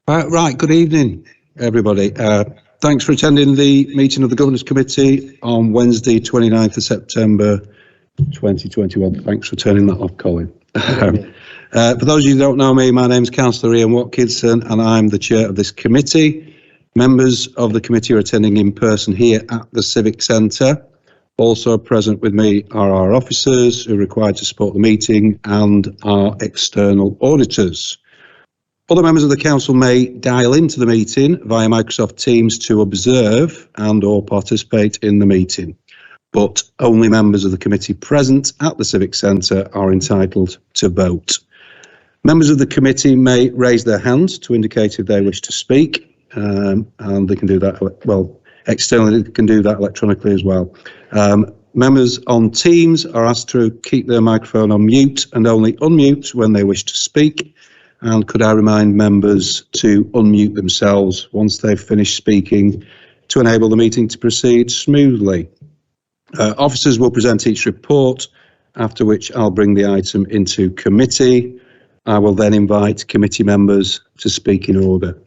Right, good evening, everybody. Thanks for attending the meeting of the Governance Committee on Wednesday, 29th of September 2021. Thanks for turning that off, Colin. For those of you who don't know me, my name is Councillor Ian Watkinson and I'm the chair of this committee. Members of the committee are attending in person here at the Civic Centre. Also present with me are our officers who are required to support the meeting and our external auditors. Other members of the council may dial into the meeting via Microsoft Teams to observe and or participate in the meeting, but only members of the committee present at the Civic Centre are entitled to vote. Members of the committee may raise their hands to indicate if they wish to speak, and they can do that, well, externally they can do that electronically as well. Members on Teams are asked to keep their microphone on mute and only unmute when they wish to speak. And could I remind members to unmute themselves once they've finished speaking to enable the meeting to proceed smoothly. Officers will present each report, after which I'll bring the item into committee. I will then invite committee members to speak in order.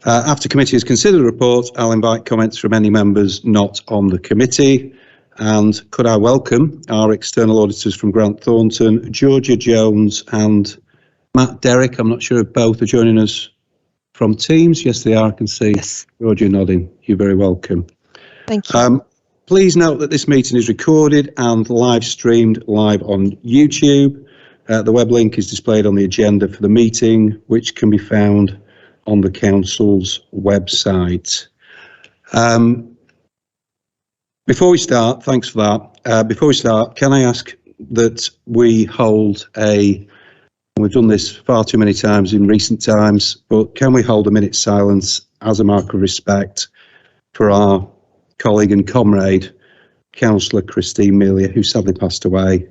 After committee has considered the report, I'll invite comments from any members not on the committee. And could I welcome our external auditors from Grant Thornton, Georgia Jones and Matt Derrick. I'm not sure if both are joining us from Teams. Yes, they are. I can see yes. Georgia nodding. You're very welcome. Thank you. Please note that this meeting is recorded and live streamed live on YouTube. The web link is displayed on the agenda for the meeting, which can be found on the council's website. Before we start, thanks for that. Before we start, can I ask that we hold we've done this far too many times in recent times, but can we hold a minute's silence as a mark of respect for our colleague and comrade, Councillor Christine Melia, who sadly passed away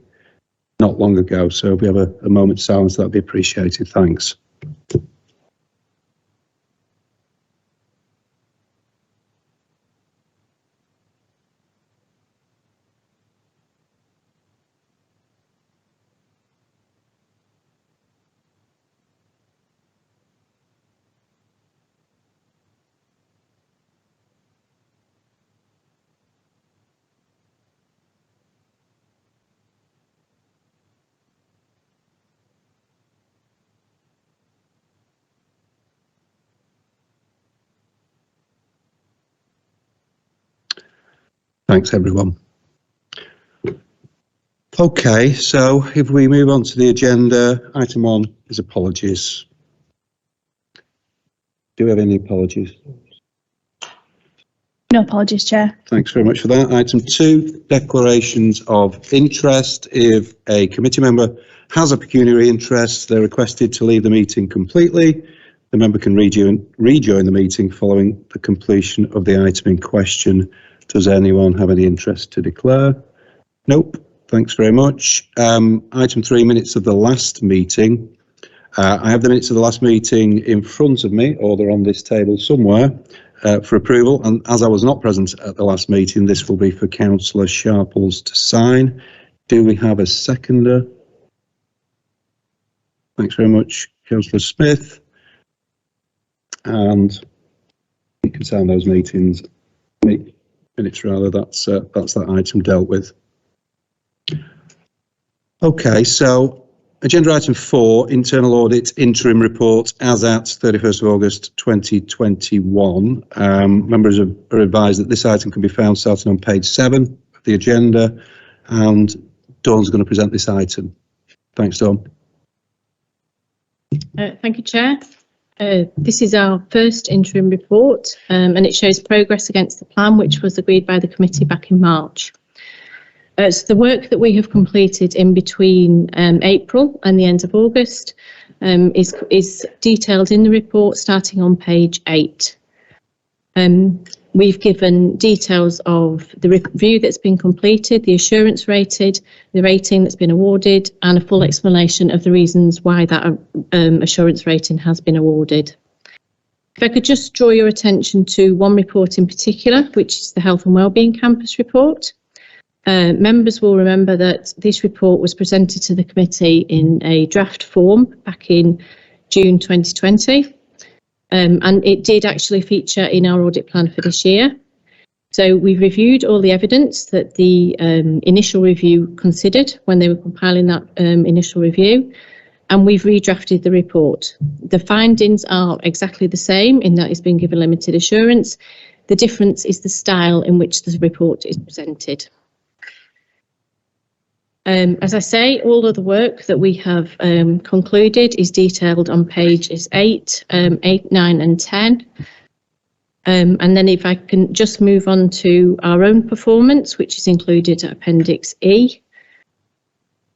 not long ago. So if we have a moment's silence, that'd be appreciated. Thanks. Thanks, everyone. Okay, so if we move on to the agenda, item 1 is apologies. Do we have any apologies? No apologies, Chair. Thanks very much for that. Item 2, declarations of interest. If a committee member has a pecuniary interest, they're requested to leave the meeting completely. The member can rejoin the meeting following the completion of the item in question. Does anyone have any interest to declare? Nope. Thanks very much. Item 3, minutes of the last meeting. I have the minutes of the last meeting in front of me, or they're on this table somewhere, for approval. And as I was not present at the last meeting, this will be for Councillor Sharples to sign. Do we have a seconder? Thanks very much, Councillor Smith. And you can sign those minutes rather. That's that item dealt with. Okay, so agenda item 4, internal audit interim report as at 31st of August 2021. Members are advised that this item can be found starting on page 7 of the agenda, and Dawn's going to present this item. Thanks, Dawn. Thank you, Chair. This is our first interim report, and it shows progress against the plan which was agreed by the committee back in March. So the work that we have completed in between April and the end of August is detailed in the report starting on page 8. We've given details of the review that's been completed, the assurance rated, the rating that's been awarded, and a full explanation of the reasons why that assurance rating has been awarded. If I could just draw your attention to one report in particular, which is the Health and Wellbeing Campus report. Members will remember that this report was presented to the committee in a draft form back in June 2020. And it did actually feature in our audit plan for this year. So we've reviewed all the evidence that the initial review considered when they were compiling that initial review, and we've redrafted the report. The findings are exactly the same in that it's been given limited assurance. The difference is the style in which the report is presented. As I say, all of the work that we have concluded is detailed on pages 8, 9 and 10. And then if I can just move on to our own performance, which is included at Appendix E.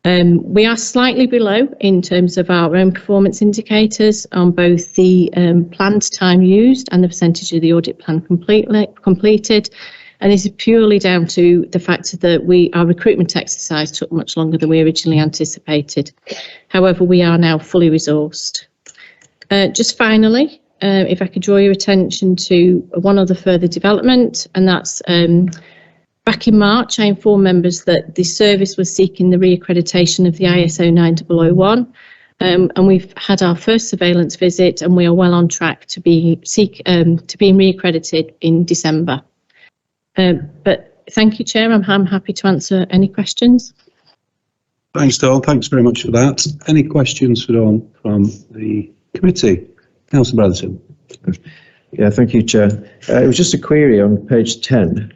We are slightly below in terms of our own performance indicators on both the planned time used and the percentage of the audit plan completed. And this is purely down to the fact that our recruitment exercise took much longer than we originally anticipated. However, we are now fully resourced. Just finally, if I could draw your attention to one other further development, and that's back in March, I informed members that the service was seeking the reaccreditation of the ISO 9001. And we've had our first surveillance visit, and we are well on track to being reaccredited in December. But thank you, Chair. I'm happy to answer any questions. Thanks, Dawn. Thanks very much for that. Any questions for Dawn from the committee? Councillor Brotherton. Yeah, thank you, Chair. It was just a query on page 10.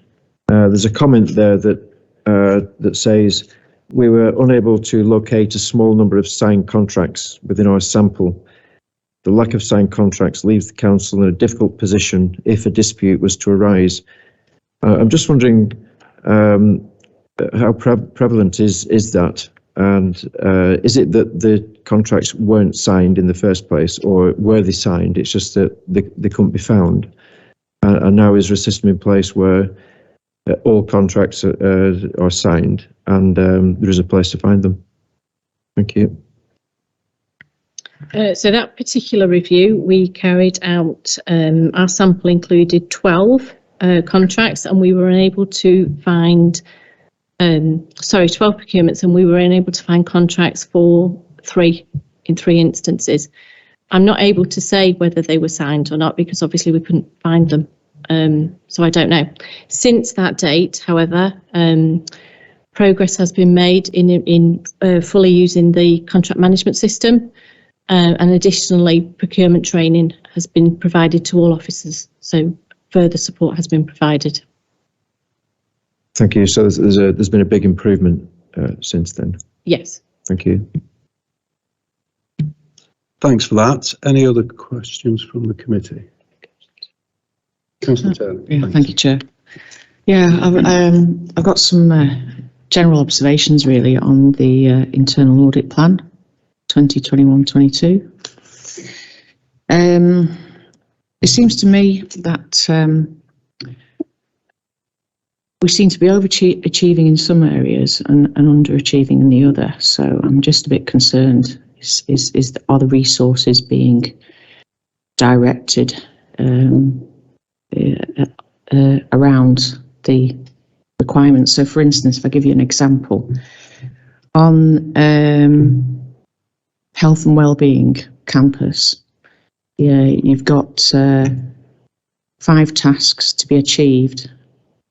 There's a comment there that says we were unable to locate a small number of signed contracts within our sample. The lack of signed contracts leaves the council in a difficult position if a dispute was to arise. I'm just wondering how prevalent is that, and is it that the contracts weren't signed in the first place, or were they signed? It's just that they couldn't be found, and now is there a system in place where all contracts are signed and there is a place to find them? Thank you. So that particular review, we carried out, our sample included 12 contracts, and we were unable to find, 12 procurements, and we were unable to find contracts for 3 in 3 instances. I'm not able to say whether they were signed or not because obviously we couldn't find them. So I don't know. Since that date, however, progress has been made in fully using the contract management system, and additionally, procurement training has been provided to all officers. So further support has been provided. Thank you. So there's been a big improvement since then. Yes. Thank you. Thanks for that. Any other questions from the committee? Councillor Turner. Yeah, thank you, Chair. Yeah, I've got some general observations really on the internal audit plan 2021-22. It seems to me that we seem to be overachieving in some areas and underachieving in the other. So I'm just a bit concerned. Are the resources being directed around the requirements? So, for instance, if I give you an example, on health and wellbeing campus, you've got 5 tasks to be achieved.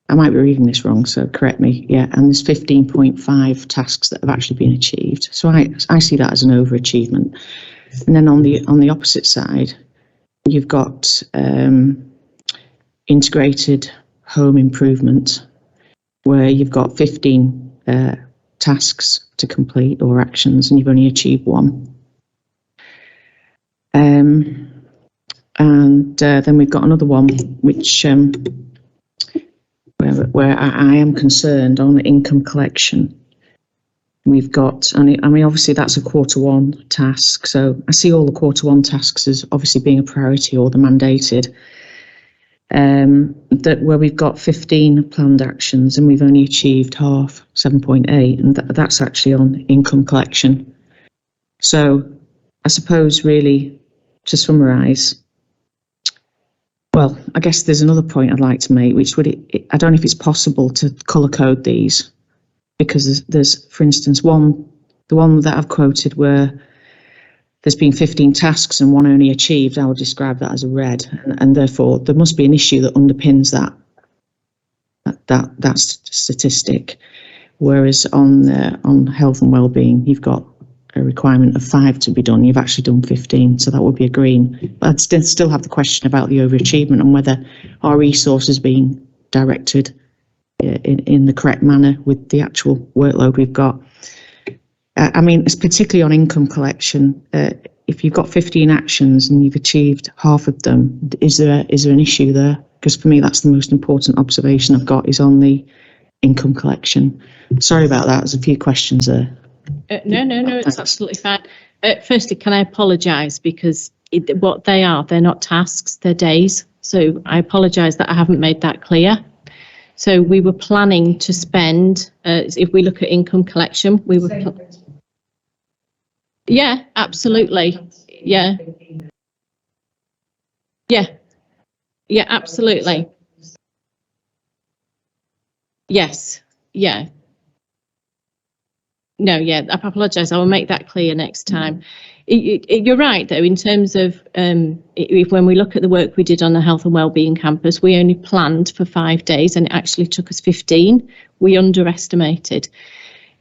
I might be reading this wrong, so correct me. Yeah, and there's 15.5 tasks that have actually been achieved. So I see that as an overachievement. And then on the opposite side, you've got integrated home improvement, where you've got 15 tasks to complete or actions, and you've only achieved 1. And then we've got another one which where I am concerned on income collection. We've got, I mean, obviously that's a Q1 task, so I see all the Q1 tasks as obviously being a priority or the mandated. That where we've got 15 planned actions and we've only achieved half, 7.8, and that's actually on income collection. So I suppose really to summarise, well, I guess there's another point I'd like to make, which I don't know if it's possible to colour code these, because there's, for instance, the one that I've quoted where there's been 15 tasks and one only achieved, I would describe that as a red, and therefore there must be an issue that underpins that statistic. Whereas on health and wellbeing, you've got a requirement of 5 to be done. You've actually done 15, so that would be a green. But I'd still have the question about the overachievement and whether our resources being directed in the correct manner with the actual workload we've got. I mean, it's particularly on income collection. If you've got 15 actions and you've achieved half of them, is there an issue there? Because for me, that's the most important observation I've got, is on the income collection. Sorry about that. There's a few questions there. No, it's absolutely fine. Firstly, can I apologise, because what they are, they're not tasks, they're days. So I apologise that I haven't made that clear. So we were planning to spend, if we look at income collection, we were... Yeah, absolutely. Yeah, absolutely. Yes, yeah. No, yeah, I apologise. I will make that clear next time. You're right, though, in terms of when we look at the work we did on the health and wellbeing campus, we only planned for 5 days and it actually took us 15. We underestimated.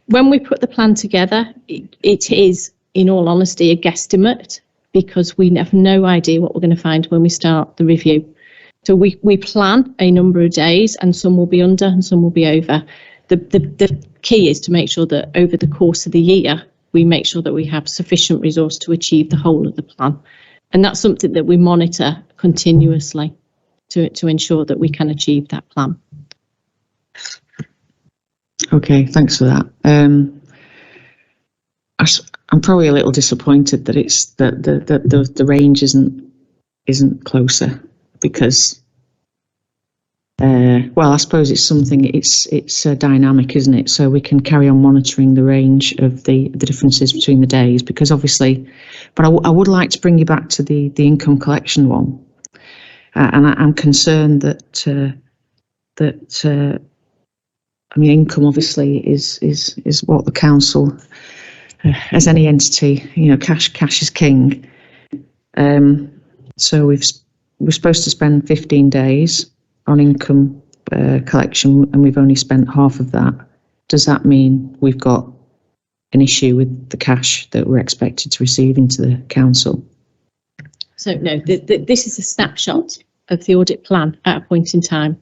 When we put the plan together, it is, in all honesty, a guesstimate, because we have no idea what we're going to find when we start the review. So we plan a number of days, and some will be under and some will be over. The key is to make sure that over the course of the year, we make sure that we have sufficient resource to achieve the whole of the plan. And that's something that we monitor continuously to ensure that we can achieve that plan. Okay, thanks for that. I'm probably a little disappointed that it's that the range isn't closer, because well, I suppose it's something, it's dynamic, isn't it? So we can carry on monitoring the range of the differences between the days, because obviously, but I would like to bring you back to the income collection one, and I'm concerned that I mean, income obviously is what the council, as any entity, you know, cash is king. So we're supposed to spend 15 days on income collection, and we've only spent half of that. Does that mean we've got an issue with the cash that we're expected to receive into the council? So no, this is a snapshot of the audit plan at a point in time.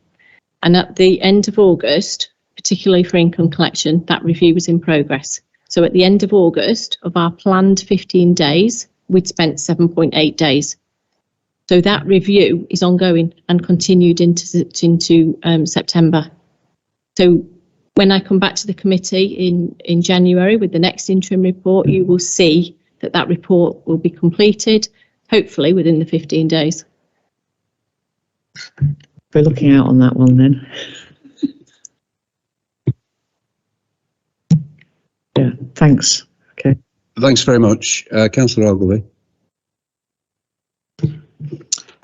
And at the end of August, particularly for income collection, that review was in progress. So at the end of August, of our planned 15 days, we'd spent 7.8 days. So that review is ongoing and continued into September. So when I come back to the committee in January with the next interim report, you will see that report will be completed, hopefully within the 15 days. We're looking out on that one then. Yeah, thanks. Okay. Thanks very much. Councillor Ogilvie.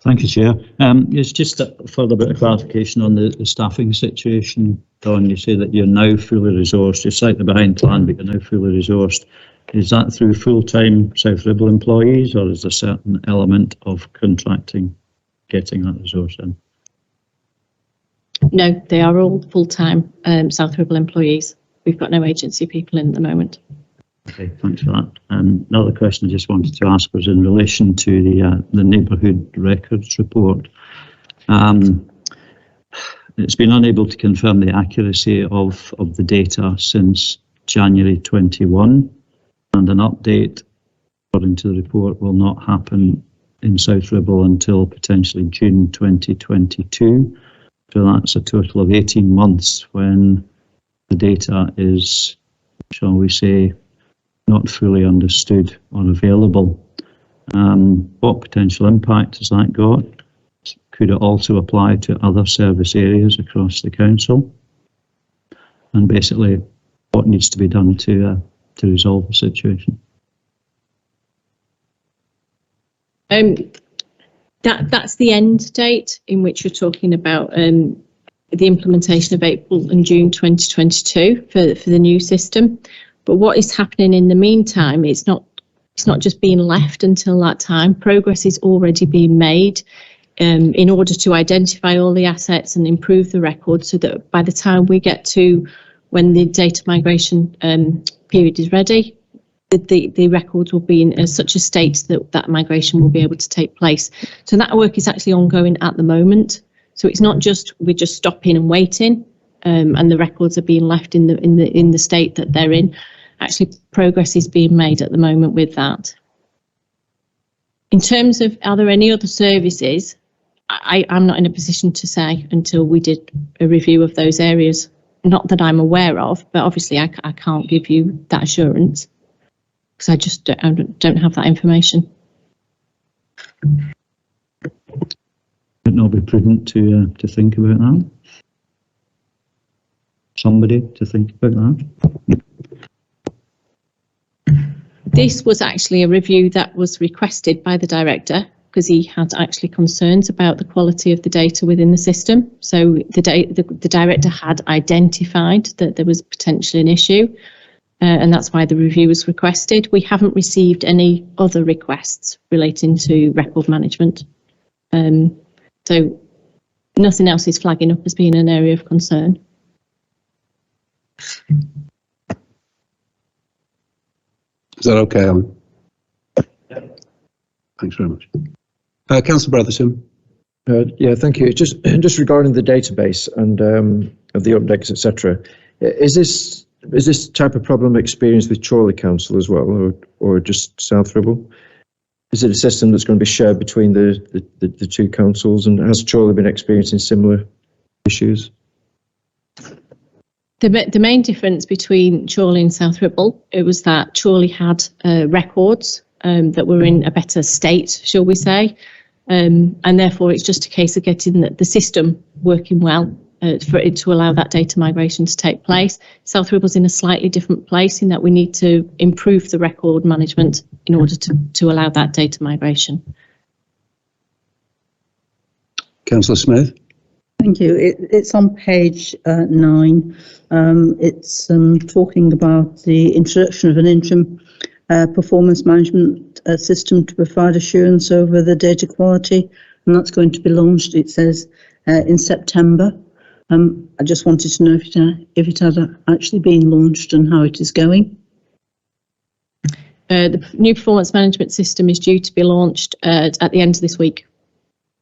Thank you, Chair. It's just a further bit of clarification on the staffing situation. Don, you say that you're now fully resourced. You're slightly behind plan, but you're now fully resourced. Is that through full-time South Ribble employees, or is there a certain element of contracting getting that resource in? No, they are all full-time South Ribble employees. We've got no agency people in at the moment. Okay, thanks for that. Another question I just wanted to ask was in relation to the neighbourhood records report. It's been unable to confirm the accuracy of the data since January 21, and an update, according to the report, will not happen in South Ribble until potentially June 2022. So that's a total of 18 months when the data is, shall we say, not fully understood or available. What potential impact has that got? Could it also apply to other service areas across the council? And basically, what needs to be done to resolve the situation? That's the end date in which you're talking about the implementation of April and June 2022 for the new system. But what is happening in the meantime, it's not It's not just being left until that time. Progress is already being made in order to identify all the assets and improve the record so that by the time we get to when the data migration period is ready, the records will be in such a state that that migration will be able to take place. So that work is actually ongoing at the moment. So it's not just we're just stopping and waiting, and the records are being left in the state that they're in. Actually, progress is being made at the moment with that. In terms of are there any other services, I'm not in a position to say until we did a review of those areas. Not that I'm aware of, but obviously I can't give you that assurance because I just don't have that information. Would it not be prudent to think about that? Somebody to think about that? This was actually a review that was requested by the director because he had actually concerns about the quality of the data within the system. So the director had identified that there was potentially an issue, and that's why the review was requested. We haven't received any other requests relating to record management. So nothing else is flagging up as being an area of concern. Is that okay, Alan? Thanks very much. Councillor Brotherton. Yeah, thank you. Just regarding the database and of the updates, etc. Is this type of problem experienced with Chorley Council as well, or just South Ribble? Is it a system that's going to be shared between the two councils, and has Chorley been experiencing similar issues? The main difference between Chorley and South Ribble, it was that Chorley had records that were in a better state, shall we say, and therefore it's just a case of getting the system working well for it to allow that data migration to take place. South Ribble's in a slightly different place in that we need to improve the record management in order to allow that data migration. Councillor Smith. Thank you. It's on page 9. It's talking about the introduction of an interim performance management system to provide assurance over the data quality, and that's going to be launched, it says, in September. I just wanted to know if it had actually been launched and how it is going. The new performance management system is due to be launched at the end of this week,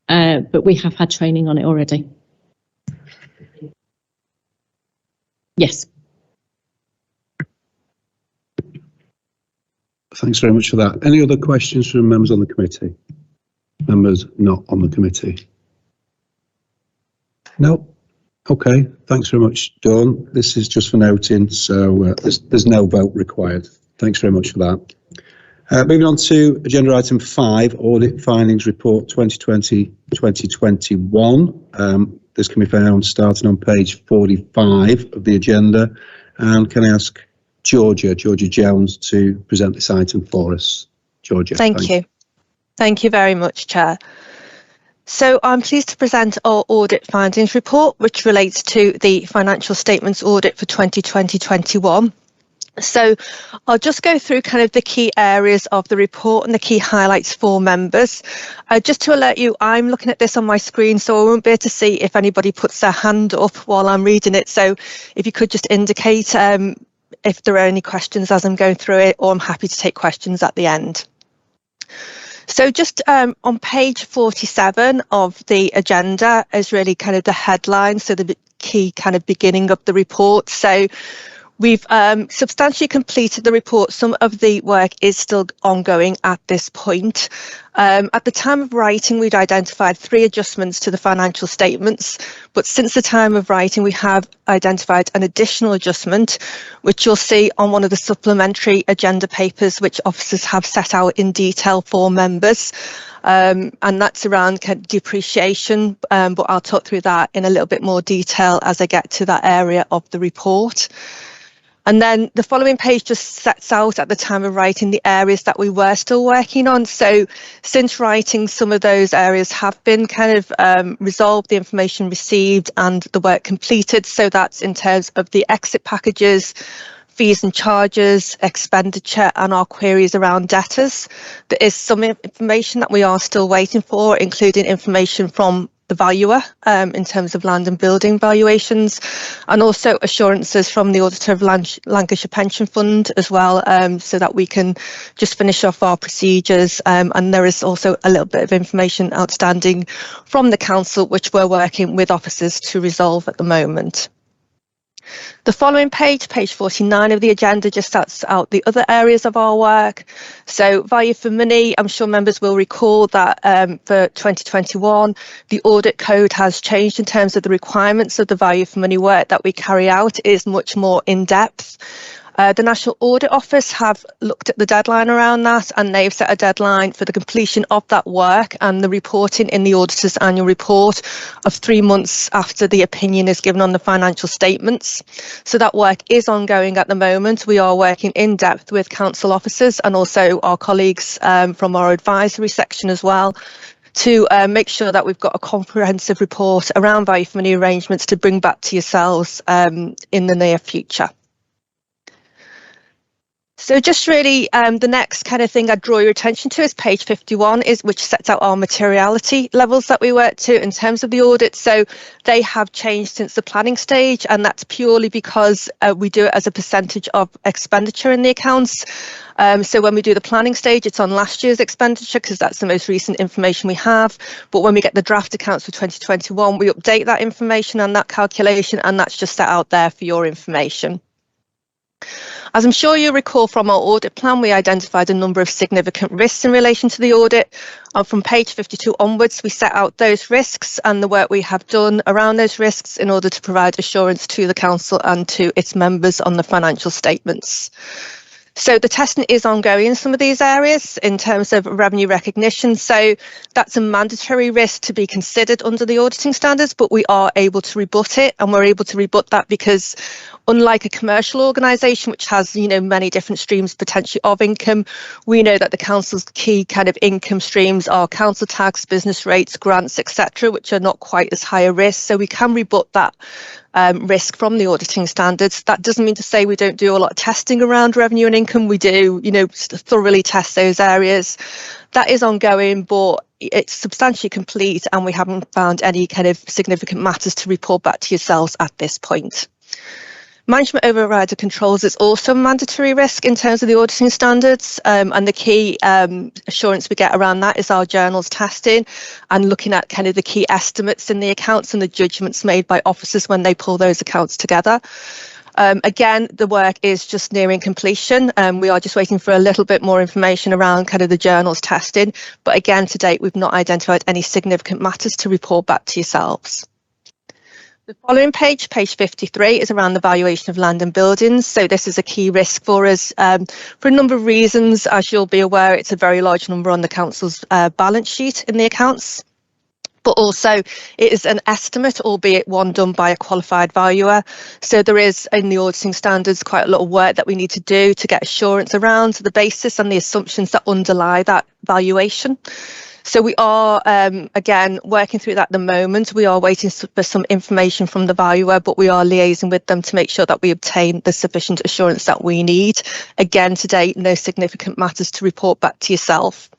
but we have had training on it already. Yes. Thanks very much for that. Any other questions from members on the committee? Members not on the committee? No? Okay, thanks very much, Dawn. This is just for noting, so there's no vote required. Thanks very much for that. Moving on to agenda item 5, Audit Findings Report 2020-2021. This can be found starting on page 45 of the agenda. And can I ask Georgia Jones to present this item for us? Georgia. Thank you. Thank you very much, Chair. So I'm pleased to present our audit findings report, which relates to the financial statements audit for 2020-21. So I'll just go through kind of the key areas of the report and the key highlights for members. Just to alert you, I'm looking at this on my screen, so I won't be able to see if anybody puts their hand up while I'm reading it. So if you could just indicate if there are any questions as I'm going through it, or I'm happy to take questions at the end. So just on page 47 of the agenda is really kind of the headline, so the key kind of beginning of the report. So we've substantially completed the report. Some of the work is still ongoing at this point. At the time of writing, we'd identified 3 adjustments to the financial statements, but since the time of writing, we have identified an additional adjustment, which you'll see on one of the supplementary agenda papers, which officers have set out in detail for members. And that's around depreciation, but I'll talk through that in a little bit more detail as I get to that area of the report. And then the following page just sets out at the time of writing the areas that we were still working on. So since writing, some of those areas have been kind of resolved, the information received and the work completed. So that's in terms of the exit packages, fees and charges, expenditure, and our queries around debtors. There is some information that we are still waiting for, including information from the valuer in terms of land and building valuations, and also assurances from the auditor of Lancashire Pension Fund as well, so that we can just finish off our procedures. And there is also a little bit of information outstanding from the council, which we're working with officers to resolve at the moment. The following page, page 49 of the agenda, just sets out the other areas of our work. So value for money, I'm sure members will recall that for 2021, the audit code has changed in terms of the requirements of the value for money work that we carry out. It is much more in depth. The National Audit Office have looked at the deadline around that, and they've set a deadline for the completion of that work and the reporting in the auditor's annual report of 3 months after the opinion is given on the financial statements. So that work is ongoing at the moment. We are working in depth with council officers and also our colleagues from our advisory section as well, to make sure that we've got a comprehensive report around value for money arrangements to bring back to yourselves in the near future. So just really the next kind of thing I'd draw your attention to is page 51, which sets out our materiality levels that we work to in terms of the audit. So they have changed since the planning stage, and that's purely because we do it as a percentage of expenditure in the accounts. So when we do the planning stage, it's on last year's expenditure because that's the most recent information we have. But when we get the draft accounts for 2021, we update that information and that calculation, and that's just set out there for your information. As I'm sure you recall from our audit plan, we identified a number of significant risks in relation to the audit. From page 52 onwards, we set out those risks and the work we have done around those risks in order to provide assurance to the council and to its members on the financial statements. So the testing is ongoing in some of these areas in terms of revenue recognition. So that's a mandatory risk to be considered under the auditing standards, but we are able to rebut it, and we're able to rebut that because unlike a commercial organisation, which has, many different streams potentially of income, we know that the council's key kind of income streams are council tax, business rates, grants, etc., which are not quite as high a risk. So we can rebut that risk from the auditing standards. That doesn't mean to say we don't do a lot of testing around revenue and income. We do, thoroughly test those areas. That is ongoing, but it's substantially complete, and we haven't found any kind of significant matters to report back to yourselves at this point. Management overrider controls is also a mandatory risk in terms of the auditing standards, and the key assurance we get around that is our journals testing and looking at kind of the key estimates in the accounts and the judgments made by officers when they pull those accounts together. Again, the work is just nearing completion. We are just waiting for a little bit more information around kind of the journals testing, but again, to date, we've not identified any significant matters to report back to yourselves. The following page, page 53, is around the valuation of land and buildings. So this is a key risk for us for a number of reasons. As you'll be aware, it's a very large number on the council's balance sheet in the accounts. But also it is an estimate, albeit one done by a qualified valuer. So there is in the auditing standards quite a lot of work that we need to do to get assurance around the basis and the assumptions that underlie that valuation. So we are, again, working through that at the moment. We are waiting for some information from the valuer, but we are liaising with them to make sure that we obtain the sufficient assurance that we need. Again, to date, no significant matters to report back to yourself.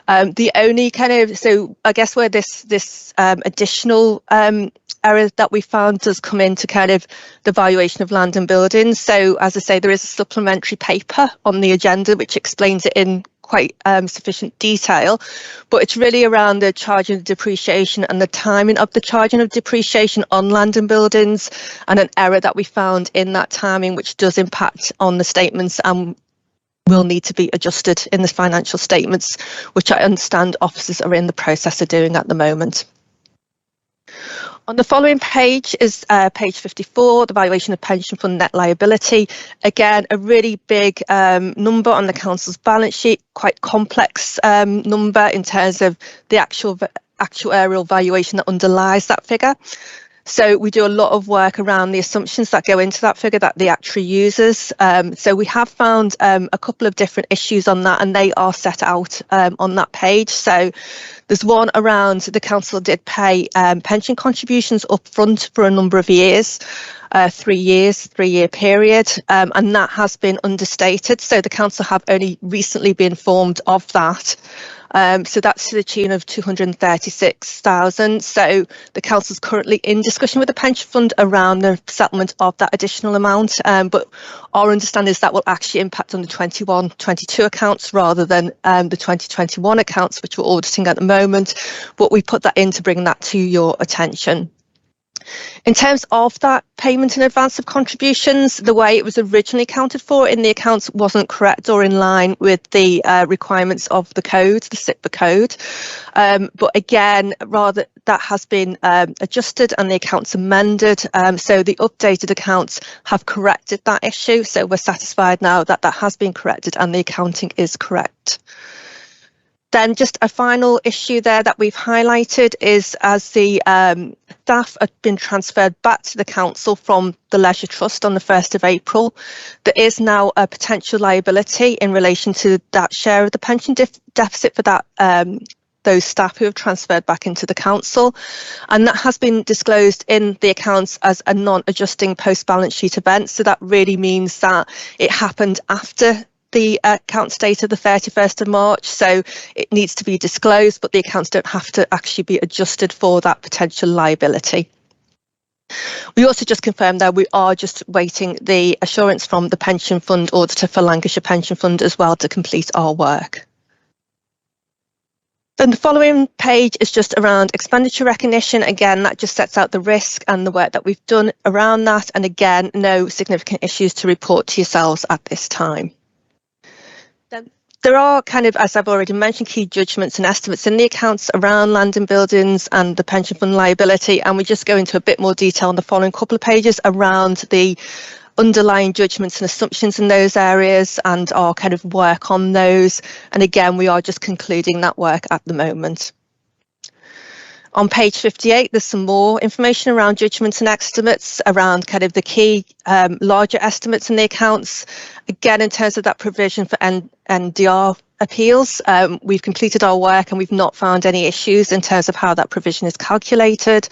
The only kind of, so I guess where this additional area that we found does come into kind of the valuation of land and buildings. So as I say, there is a supplementary paper on the agenda which explains it in quite sufficient detail, but it's really around the charging of depreciation and the timing of the charging of depreciation on land and buildings, and an error that we found in that timing which does impact on the statements and will need to be adjusted in the financial statements, which I understand officers are in the process of doing at the moment. On the following page is page 54, the valuation of pension fund net liability. Again, a really big number on the council's balance sheet, quite complex number in terms of the actuarial valuation that underlies that figure. So we do a lot of work around the assumptions that go into that figure that the actuary uses. So we have found a couple of different issues on that, and they are set out on that page. So there's one around the council did pay pension contributions up front for a number of years, 3 years, 3-year period, and that has been understated. So the council have only recently been informed of that. So that's to the tune of 236,000. So the council's currently in discussion with the pension fund around the settlement of that additional amount. But our understanding is that will actually impact on the 21-22 accounts rather than the 2021 accounts, which we're auditing at the moment. But we put that in to bring that to your attention. In terms of that payment in advance of contributions, the way it was originally accounted for in the accounts wasn't correct or in line with the requirements of the code, the SIPA code. But again, rather that has been adjusted and the accounts amended. So the updated accounts have corrected that issue. So we're satisfied now that that has been corrected and the accounting is correct. Then just a final issue there that we've highlighted is as the staff have been transferred back to the council from the Leisure Trust on the 1st of April, there is now a potential liability in relation to that share of the pension deficit for that those staff who have transferred back into the council, and that has been disclosed in the accounts as a non-adjusting post-balance sheet event. So that really means that it happened after the accounts date of the 31st of March, so it needs to be disclosed, but the accounts don't have to actually be adjusted for that potential liability. We also just confirmed that we are just waiting the assurance from the pension fund auditor for Lancashire Pension Fund as well to complete our work. Then the following page is just around expenditure recognition. Again, that just sets out the risk and the work that we've done around that, and again, no significant issues to report to yourselves at this time. There are kind of, as I've already mentioned, key judgments and estimates in the accounts around land and buildings and the pension fund liability, and we just go into a bit more detail on the following couple of pages around the underlying judgments and assumptions in those areas and our kind of work on those. And again, we are just concluding that work at the moment. On page 58, there's some more information around judgments and estimates around kind of the key larger estimates in the accounts. Again, in terms of that provision for NDR appeals, we've completed our work and we've not found any issues in terms of how that provision is calculated.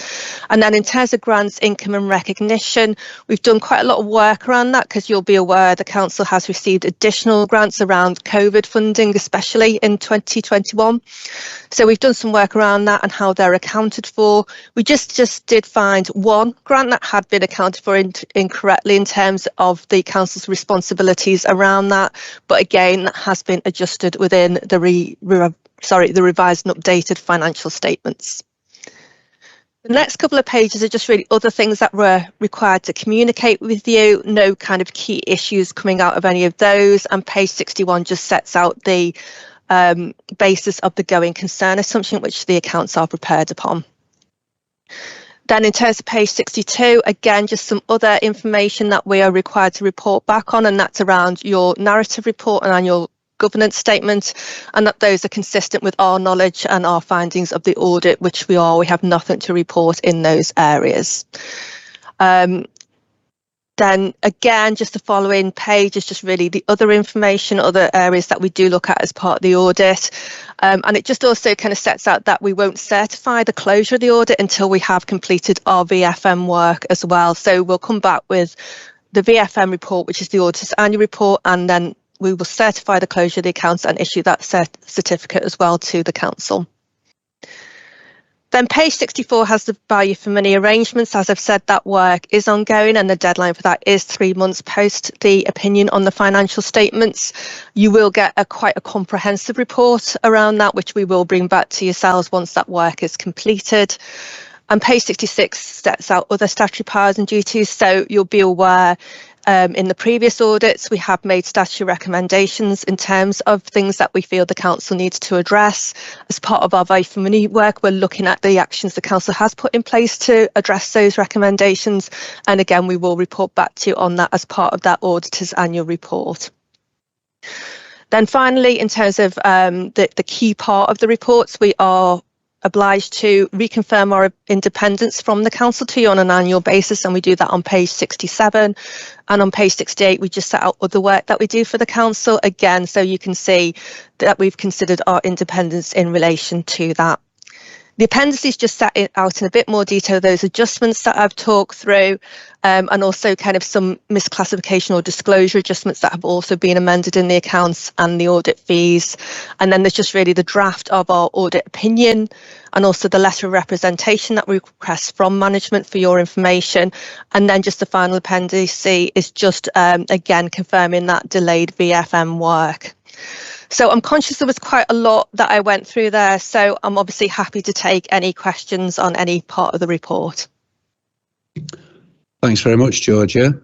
And then in terms of grants, income and recognition, we've done quite a lot of work around that because you'll be aware the council has received additional grants around COVID funding, especially in 2021. So we've done some work around that and how they're accounted for. We just did find one grant that had been accounted for incorrectly in terms of the council's responsibilities around that. But again, that has been adjusted within the revised and updated financial statements. The next couple of pages are just really other things that were required to communicate with you. No kind of key issues coming out of any of those. And page 61 just sets out the basis of the going concern assumption, which the accounts are prepared upon. Then in terms of page 62, again, just some other information that we are required to report back on, and that's around your narrative report and annual governance statement, and that those are consistent with our knowledge and our findings of the audit, which we have nothing to report in those areas. Then again, just the following page is just really the other information, other areas that we do look at as part of the audit. And it just also kind of sets out that we won't certify the closure of the audit until we have completed our VFM work as well. So we'll come back with the VFM report, which is the auditor's annual report, and then we will certify the closure of the accounts and issue that certificate as well to the council. Then page 64 has the value for money arrangements. As I've said, that work is ongoing and the deadline for that is 3 months post the opinion on the financial statements. You will get quite a comprehensive report around that, which we will bring back to yourselves once that work is completed. And page 66 sets out other statutory powers and duties. So you'll be aware in the previous audits, we have made statutory recommendations in terms of things that we feel the council needs to address. As part of our value for money work, we're looking at the actions the council has put in place to address those recommendations. And again, we will report back to you on that as part of that auditor's annual report. Then finally, in terms of the key part of the reports, we are obliged to reconfirm our independence from the council to you on an annual basis, and we do that on page 67. And on page 68, we just set out other work that we do for the council, again, so you can see that we've considered our independence in relation to that. The appendices just set it out in a bit more detail, those adjustments that I've talked through, and also kind of some misclassification or disclosure adjustments that have also been amended in the accounts and the audit fees. And then there's just really the draft of our audit opinion and also the letter of representation that we request from management for your information. And then just the final appendix is just, again, confirming that delayed VFM work. So I'm conscious there was quite a lot that I went through there, so I'm obviously happy to take any questions on any part of the report. Thanks very much, Georgia.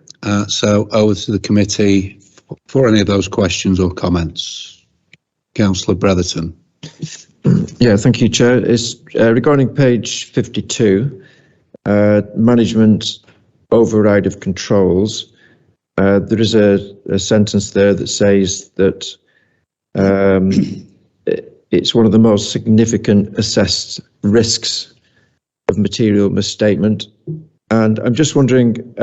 So over to the committee for any of those questions or comments. Councillor Bretherton. Yeah, thank you, Chair. It's regarding page 52, management override of controls. There is a sentence there that says that it's one of the most significant assessed risks of material misstatement. And I'm just wondering,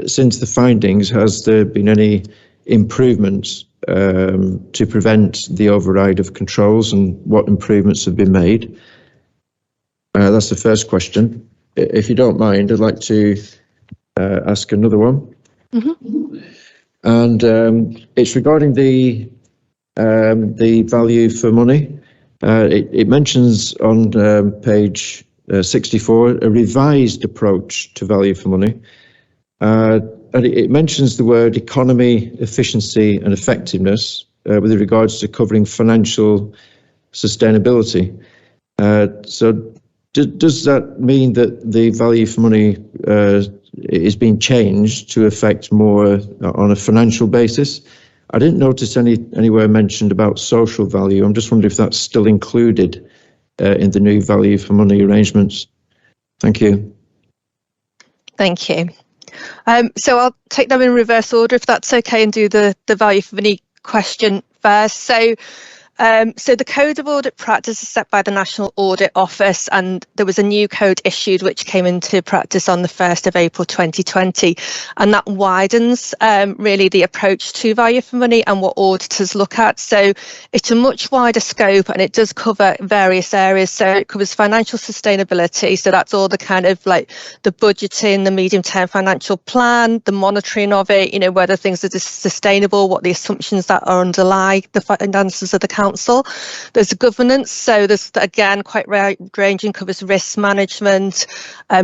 since the findings, has there been any improvements to prevent the override of controls, and what improvements have been made? That's the first question. If you don't mind, I'd like to ask another one. Mm-hmm. And it's regarding the value for money. It mentions on page 64 a revised approach to value for money. And it mentions the word economy, efficiency and effectiveness with regards to covering financial sustainability. So does that mean that the value for money is being changed to affect more on a financial basis? I didn't notice anywhere mentioned about social value. I'm just wondering if that's still included in the new value for money arrangements. Thank you. Thank you. So I'll take them in reverse order, if that's okay, and do the value for money question first. So the Code of Audit Practice is set by the National Audit Office, and there was a new code issued which came into practice on the 1st of April 2020, and that widens really the approach to value for money and what auditors look at. So it's a much wider scope, and it does cover various areas. So it covers financial sustainability, so that's all the kind of like the budgeting, the medium-term financial plan, the monitoring of it, you know, whether things are sustainable, what the assumptions that are underlie the finances of the council. There's governance, so there's again quite ranging, covers risk management,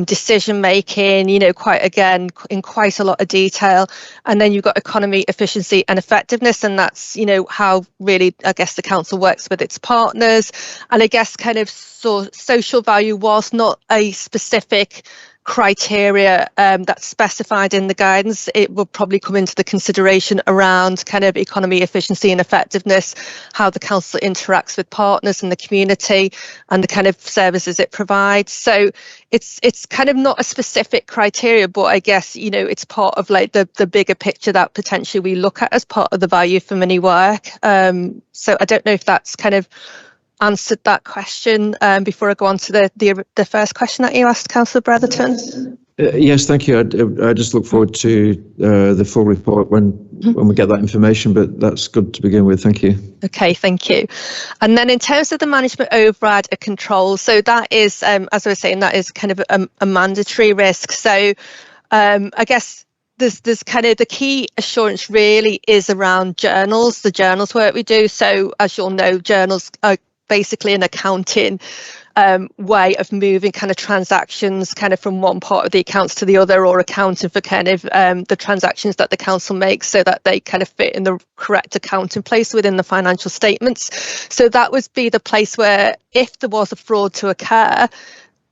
decision making, you know, quite again in quite a lot of detail. And then you've got economy, efficiency and effectiveness, and that's, you know, how really I guess the council works with its partners. And I guess kind of social value was not a specific criteria that's specified in the guidance. It will probably come into the consideration around kind of economy, efficiency and effectiveness, how the council interacts with partners in the community and the kind of services it provides. So it's kind of not a specific criteria, but I guess, you know, it's part of like the bigger picture that potentially we look at as part of the value for money work. So I don't know if that's kind of answered that question before I go on to the first question that you asked, Councillor Bretherton. Yes, thank you. I just look forward to the full report when we get that information, but that's good to begin with. Thank you. Okay, thank you. And then in terms of the management override of control, so that is, as I was saying, that is kind of a mandatory risk. So I guess there's kind of the key assurance really is around journals, the journals work we do. So as you'll know, journals are basically an accounting way of moving kind of transactions kind of from one part of the accounts to the other, or accounting for kind of the transactions that the council makes so that they kind of fit in the correct accounting place within the financial statements. So that would be the place where if there was a fraud to occur,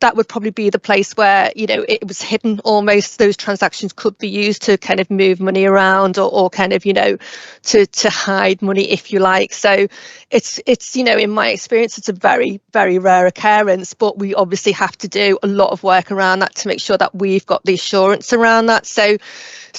that would probably be the place where, you know, it was hidden almost. Those transactions could be used to kind of move money around or kind of, you know, to hide money, if you like. So it's, you know, in my experience, it's a very, very rare occurrence, but we obviously have to do a lot of work around that to make sure that we've got the assurance around that. So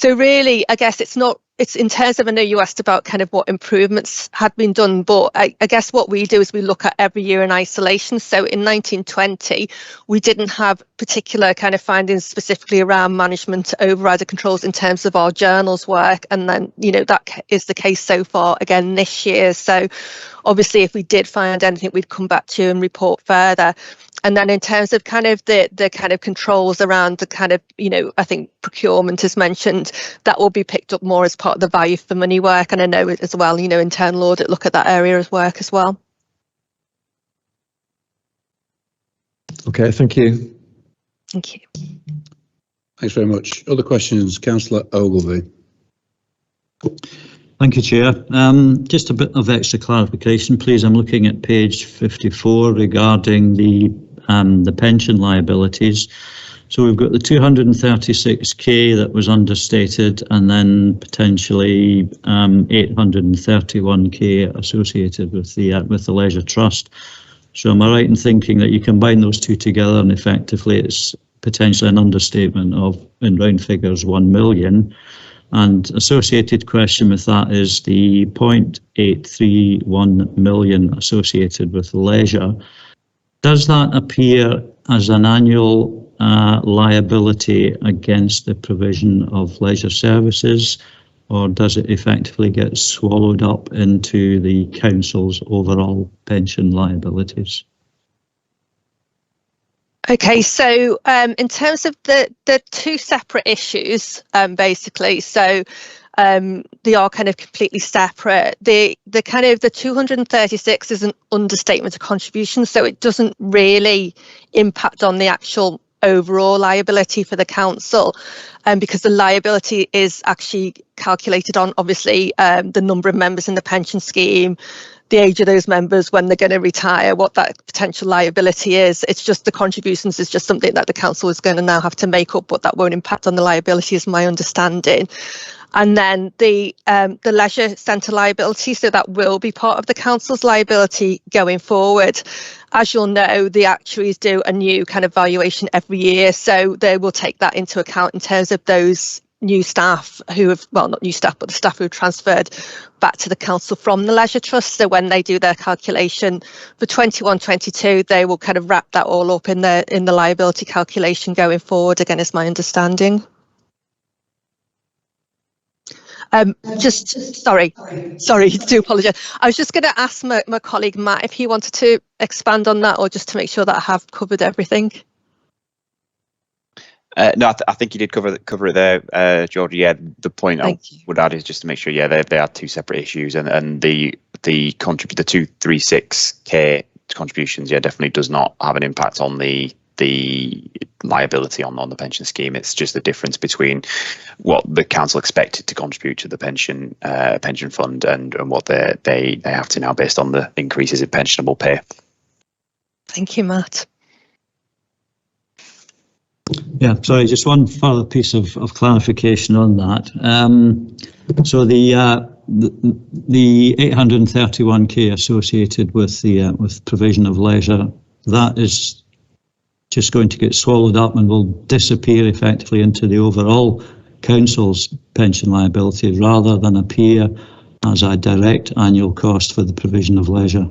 really, I guess it's not it's in terms of, I know you asked about kind of what improvements had been done, but I guess what we do is we look at every year in isolation. So in 1920, we didn't have particular kind of findings specifically around management overrider controls in terms of our journals work. And then, that is the case so far again this year. So obviously, if we did find anything, we'd come back to you and report further. And then in terms of kind of the kind of controls around the kind of, I think procurement is mentioned, that will be picked up more as part of the value for money work. And I know as well, internal audit look at that area of work as well. Okay, thank you. Thank you. Thanks very much. Other questions? Councillor Ogilvie. Thank you, Chair. Just a bit of extra clarification, please. I'm looking at page 54 regarding the pension liabilities. So we've got the 236k that was understated, and then potentially 831k associated with the Leisure Trust. So am I right in thinking that you combine those two together and effectively it's potentially an understatement of, in round figures, 1 million? And associated question with that is the 0.831 million associated with leisure. Does that appear as an annual liability against the provision of leisure services, or does it effectively get swallowed up into the council's overall pension liabilities? Okay, so in terms of the two separate issues, basically, so they are kind of completely separate. The kind of the 236 is an understatement of contribution, so it doesn't really impact on the actual overall liability for the council, because the liability is actually calculated on obviously the number of members in the pension scheme, the age of those members, when they're going to retire, what that potential liability is. It's just the contributions is just something that the council is going to now have to make up, but that won't impact on the liability is my understanding. And then the leisure centre liability, so that will be part of the council's liability going forward. As you'll know, the actuaries do a new kind of valuation every year, so they will take that into account in terms of those new staff who have, well, not new staff, but the staff who have transferred back to the council from the Leisure Trust. So when they do their calculation for 21-22, they will kind of wrap that all up in the liability calculation going forward, again, is my understanding. Sorry, do apologise. I was just going to ask my colleague Matt if he wanted to expand on that, or just to make sure that I have covered everything. No, I think you did cover it there, Georgia. Yeah, the point I would add is just to make sure, yeah, they are two separate issues, and the 236k contributions, yeah, definitely does not have an impact on the liability on the pension scheme. It's just the difference between what the council expected to contribute to the pension fund and what they have to now based on the increases in pensionable pay. Thank you, Matt. Yeah, sorry, just one further piece of clarification on that. So the 831k associated with provision of leisure, that is just going to get swallowed up and will disappear effectively into the overall council's pension liability rather than appear as a direct annual cost for the provision of leisure.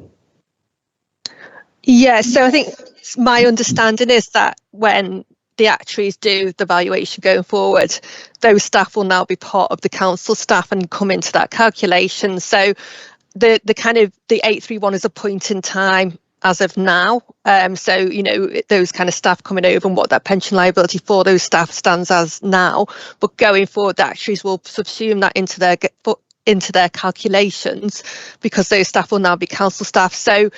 Yeah, so I think my understanding is that when the actuaries do the valuation going forward, those staff will now be part of the council staff and come into that calculation. So the kind of the 831 is a point in time as of now. So, you know, those kind of staff coming over and what that pension liability for those staff stands as now. But going forward, the actuaries will subsume that into their calculations, because those staff will now be council staff. So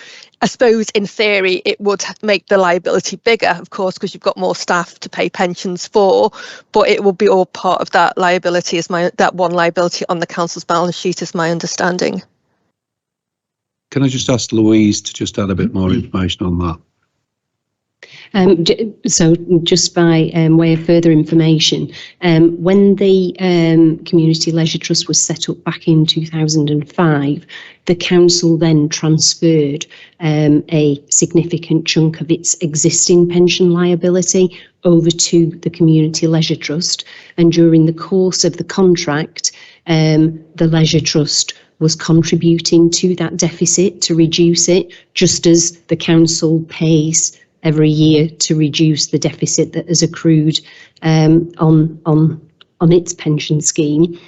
I suppose in theory it would make the liability bigger, of course, because you've got more staff to pay pensions for, but it will be all part of that liability, that one liability on the council's balance sheet is my understanding. Can I just ask Louise to just add a bit more information on that? So just by way of further information, when the Community Leisure Trust was set up back in 2005, the council then transferred a significant chunk of its existing pension liability over to the Community Leisure Trust, and during the course of the contract, the Leisure Trust was contributing to that deficit to reduce it, just as the council pays every year to reduce the deficit that has accrued on its pension scheme.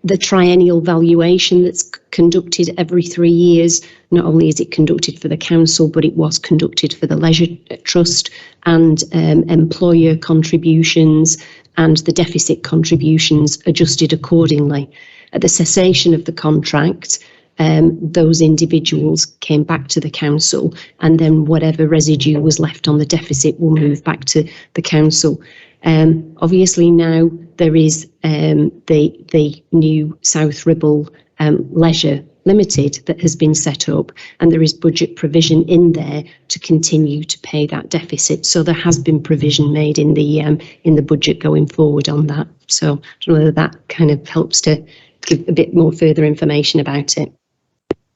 The triennial valuation that's conducted every 3 years, not only is it conducted for the council, but it was conducted for the Leisure Trust, and employer contributions and the deficit contributions adjusted accordingly. At the cessation of the contract, those individuals came back to the council, and then whatever residue was left on the deficit will move back to the council. Obviously now there is the new South Ribble Leisure Limited that has been set up, and there is budget provision in there to continue to pay that deficit. So there has been provision made in the budget going forward on that. So I don't know whether that kind of helps to give a bit more further information about it.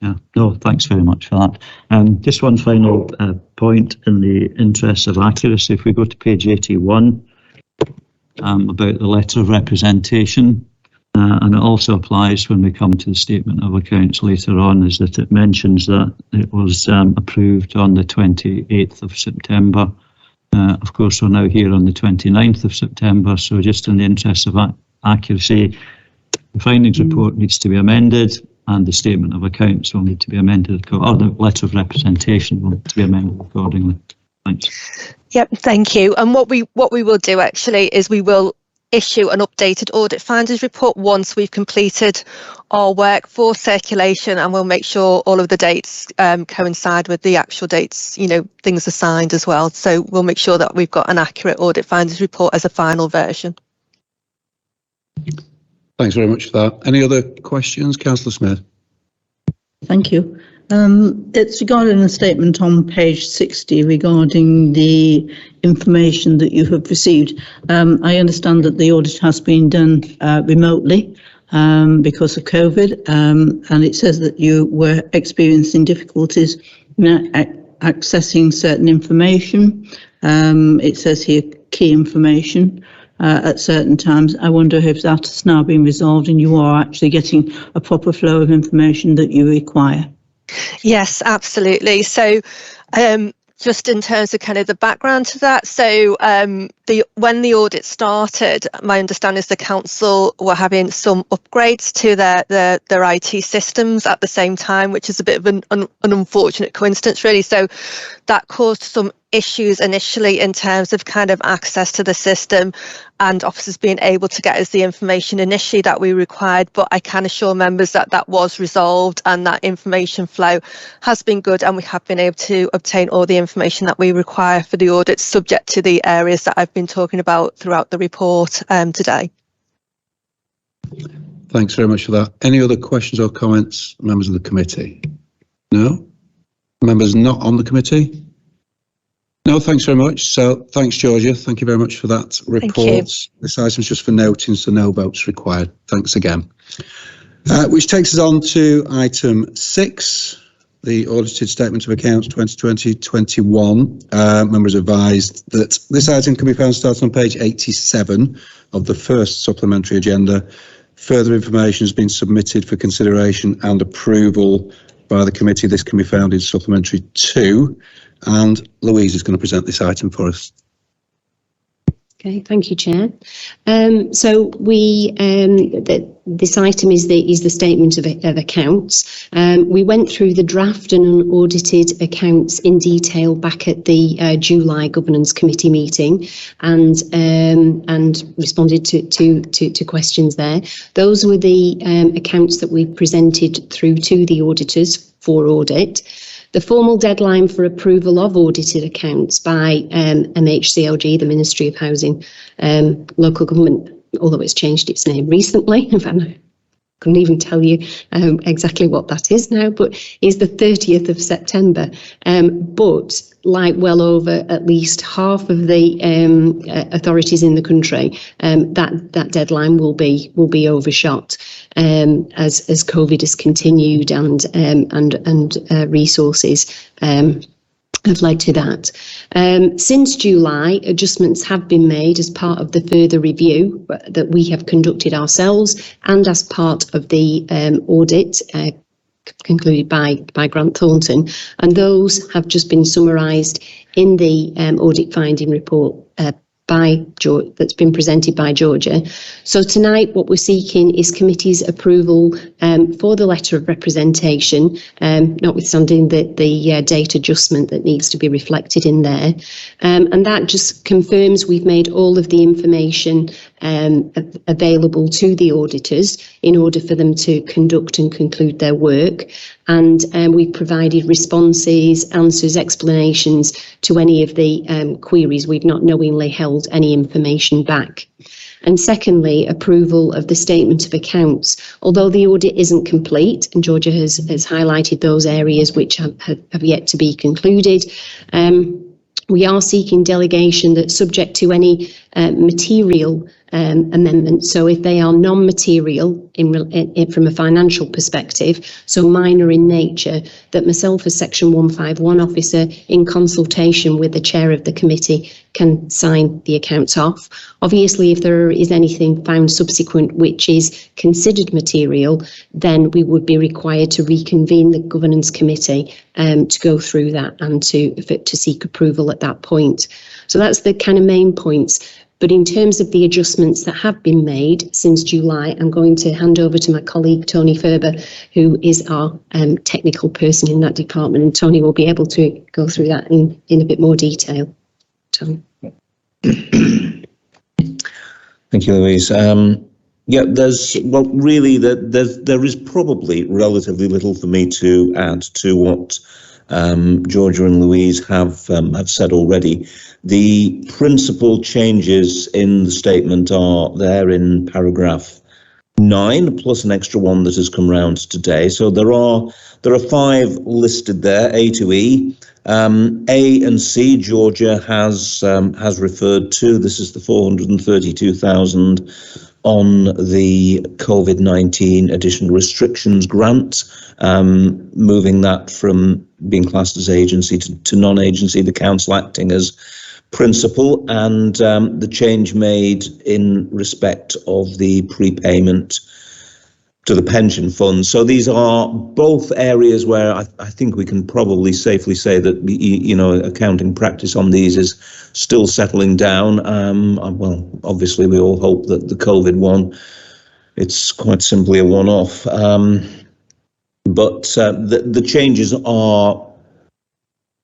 Yeah, no, thanks very much for that. Just one final point in the interest of accuracy. If we go to page 81, about the letter of representation, and it also applies when we come to the statement of accounts later on, is that it mentions that it was approved on the 28th of September. Of course, we're now here on the 29th of September, so just in the interest of accuracy, the findings report needs to be amended, and the statement of accounts will need to be amended, or the letter of representation will need to be amended accordingly. Thanks. Yep, thank you. And what we will do actually is we will issue an updated audit findings report once we've completed our work for circulation, and we'll make sure all of the dates coincide with the actual dates, things are signed as well. So we'll make sure that we've got an accurate audit findings report as a final version. Thanks very much for that. Any other questions? Councillor Smith. Thank you. It's regarding a statement on page 60 regarding the information that you have received. I understand that the audit has been done remotely because of COVID, and it says that you were experiencing difficulties in accessing certain information. It says here key information at certain times. I wonder if that has now been resolved and you are actually getting a proper flow of information that you require. Yes, absolutely. So just in terms of kind of the background to that, so when the audit started, my understanding is the council were having some upgrades to their IT systems at the same time, which is a bit of an unfortunate coincidence, really. So that caused some issues initially in terms of kind of access to the system and officers being able to get us the information initially that we required, but I can assure members that that was resolved and that information flow has been good, and we have been able to obtain all the information that we require for the audit, subject to the areas that I've been talking about throughout the report today. Thanks very much for that. Any other questions or comments, members of the committee? No? Members not on the committee? No, thanks very much. So thanks, Georgia. Thank you very much for that report. This item is just for noting, so no votes required. Thanks again. Which takes us on to item 6, the audited statement of accounts 2020-21. Members advised that this item can be found starting on page 87 of the first supplementary agenda. Further information has been submitted for consideration and approval by the committee. This can be found in supplementary 2. And Louise is going to present this item for us. Okay, thank you, Chair. So this item is the statement of accounts. We went through the draft and unaudited accounts in detail back at the July Governance Committee meeting, and responded to questions there. Those were the accounts that we presented through to the auditors for audit. The formal deadline for approval of audited accounts by MHCLG, the Ministry of Housing, Local Government, although it's changed its name recently, in fact, I couldn't even tell you exactly what that is now, but is the 30th of September. But like well over at least half of the authorities in the country, that deadline will be overshot as COVID has continued and resources have led to that. Since July, adjustments have been made as part of the further review that we have conducted ourselves and as part of the audit concluded by Grant Thornton, and those have just been summarised in the audit finding report that's been presented by Georgia. So tonight what we're seeking is committee's approval for the letter of representation, notwithstanding the date adjustment that needs to be reflected in there. And that just confirms we've made all of the information available to the auditors in order for them to conduct and conclude their work. And we've provided responses, answers, explanations to any of the queries. We've not knowingly held any information back. And secondly, approval of the statement of accounts. Although the audit isn't complete, and Georgia has highlighted those areas which have yet to be concluded, we are seeking delegation that's subject to any material amendments. So if they are non-material from a financial perspective, so minor in nature, that myself as Section 151 officer, in consultation with the chair of the committee, can sign the accounts off. Obviously, if there is anything found subsequent which is considered material, then we would be required to reconvene the governance committee to go through that and to seek approval at that point. So that's the kind of main points. But in terms of the adjustments that have been made since July, I'm going to hand over to my colleague, Tony Ferber, who is our technical person in that department. And Tony will be able to go through that in a bit more detail. Tony. Thank you, Louise. Yeah, there is probably relatively little for me to add to what Georgia and Louise have said already. The principal changes in the statement are there in paragraph 9, plus an extra one that has come round today. So there are 5 listed there, A to E. A and C, Georgia has referred to. This is the 432,000 on the COVID-19 additional restrictions grant, moving that from being classed as agency to non-agency, the council acting as principal, and the change made in respect of the prepayment to the pension fund. So these are both areas where I think we can probably safely say that, you know, accounting practice on these is still settling down. Well, obviously we all hope that the COVID one, it's quite simply a one-off. But the changes are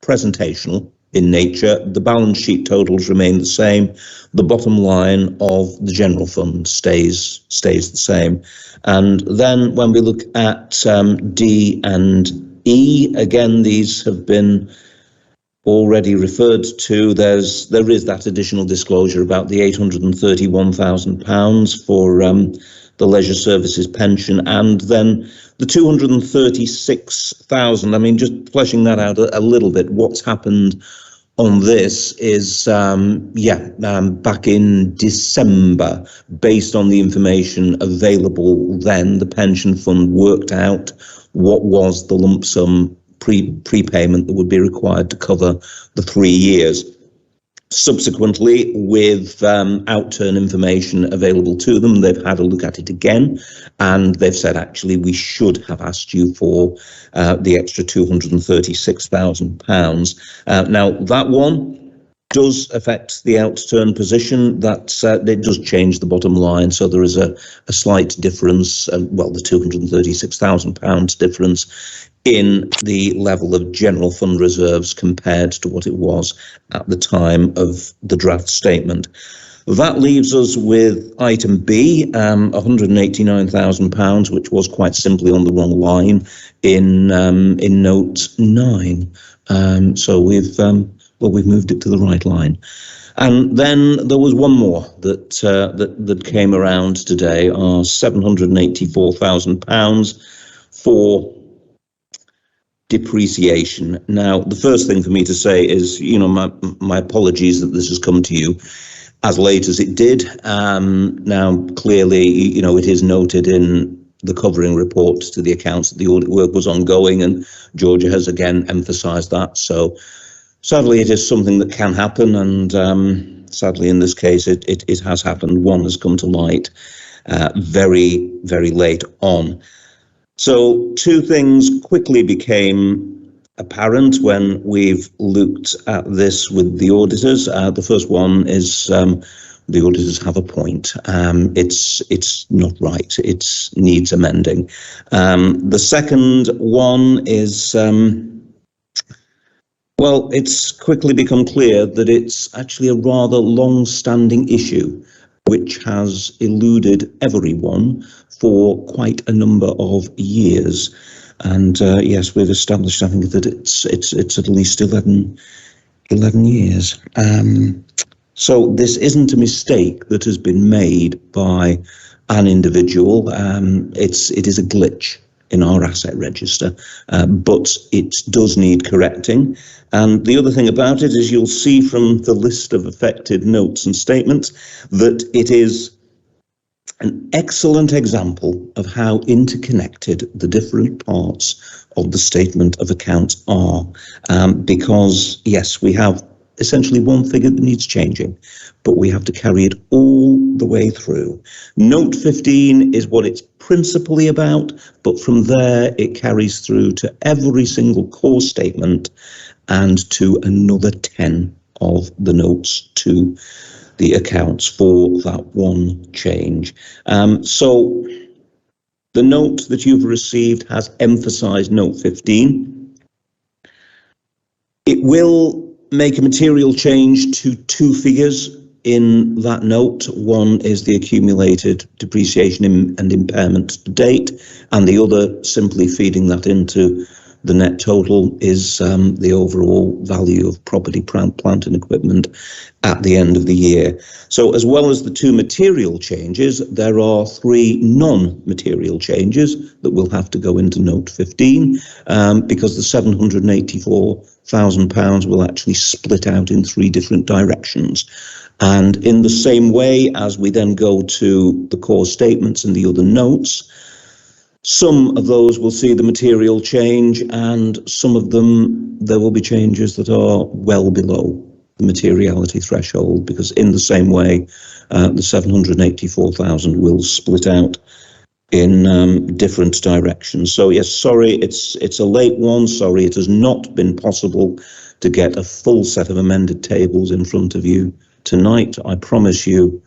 presentational in nature. The balance sheet totals remain the same. The bottom line of the general fund stays the same. And then when we look at D and E, again, these have been already referred to. There is that additional disclosure about the £831,000 for the leisure services pension, and then the 236,000. I mean, just fleshing that out a little bit, what's happened on this is, back in December, based on the information available then, the pension fund worked out what was the lump sum prepayment that would be required to cover the 3 years. Subsequently, with outturn information available to them, they've had a look at it again, and they've said, actually, we should have asked you for the extra £236,000. Now, that one does affect the outturn position. That it does change the bottom line, so there is a slight difference, the £236,000 difference in the level of general fund reserves compared to what it was at the time of the draft statement. That leaves us with item B, £189,000, which was quite simply on the wrong line in note 9. So we've moved it to the right line. And then there was one more that came around today, our £784,000 for depreciation. Now, the first thing for me to say is, my apologies that this has come to you as late as it did. Now, clearly, it is noted in the covering report to the accounts that the audit work was ongoing, and Georgia has again emphasised that. So sadly, it is something that can happen, and sadly, in this case, it has happened. One has come to light very, very late on. So two things quickly became apparent when we've looked at this with the auditors. The first one is the auditors have a point. It's not right. It needs amending. The second one is, well, it's quickly become clear that it's actually a rather long-standing issue which has eluded everyone for quite a number of years. And yes, we've established, I think, that it's at least 11 years. So this isn't a mistake that has been made by an individual. It is a glitch in our asset register, but it does need correcting. And the other thing about it is you'll see from the list of affected notes and statements that it is an excellent example of how interconnected the different parts of the statement of accounts are. Because, yes, we have essentially one figure that needs changing, but we have to carry it all the way through. Note 15 is what it's principally about, but from there it carries through to every single core statement and to another 10 of the notes to the accounts for that one change. So the note that you've received has emphasised note 15. It will make a material change to two figures in that note. One is the accumulated depreciation and impairment to date, and the other, simply feeding that into the net total, is the overall value of property, plant and equipment at the end of the year. So as well as the two material changes, there are three non-material changes that will have to go into note 15, because the £784,000 will actually split out in three different directions. And in the same way as we then go to the core statements and the other notes, some of those will see the material change, and some of them, there will be changes that are well below the materiality threshold, because in the same way, the 784,000 will split out in different directions. So yes, sorry, it's a late one. Sorry, it has not been possible to get a full set of amended tables in front of you tonight. I promise you,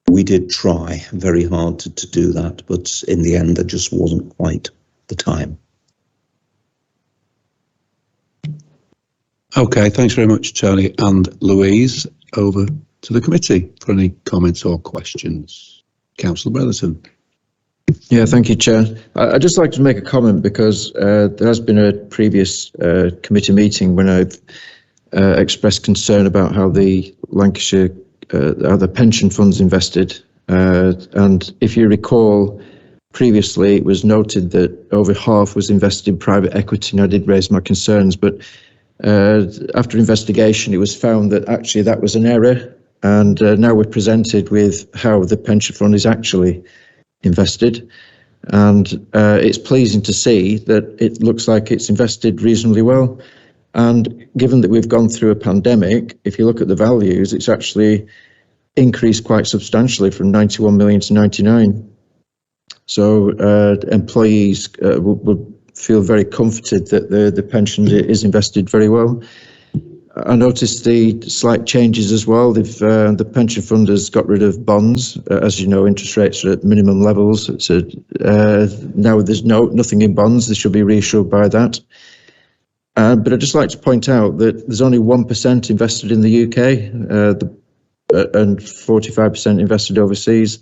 we did try very hard to do that, but in the end, there just wasn't quite the time. Okay, thanks very much, Charlie and Louise. Over to the committee for any comments or questions. Councillor Brotherton. Yeah, thank you, Chair. I'd just like to make a comment because there has been a previous committee meeting when I've expressed concern about how the Lancashire how the pension funds invested, and if you recall, previously it was noted that over half was invested in private equity, and I did raise my concerns, but after investigation it was found that actually that was an error, and now we're presented with how the pension fund is actually invested, and it's pleasing to see that it looks like it's invested reasonably well. And given that we've gone through a pandemic, if you look at the values, it's actually increased quite substantially from 91 million to 99. So employees will feel very comforted that the pension is invested very well. I noticed the slight changes as well. The pension fund has got rid of bonds. As you know, interest rates are at minimum levels. So now there's nothing in bonds. They should be reassured by that. But I'd just like to point out that there's only 1% invested in the UK and 45% invested overseas.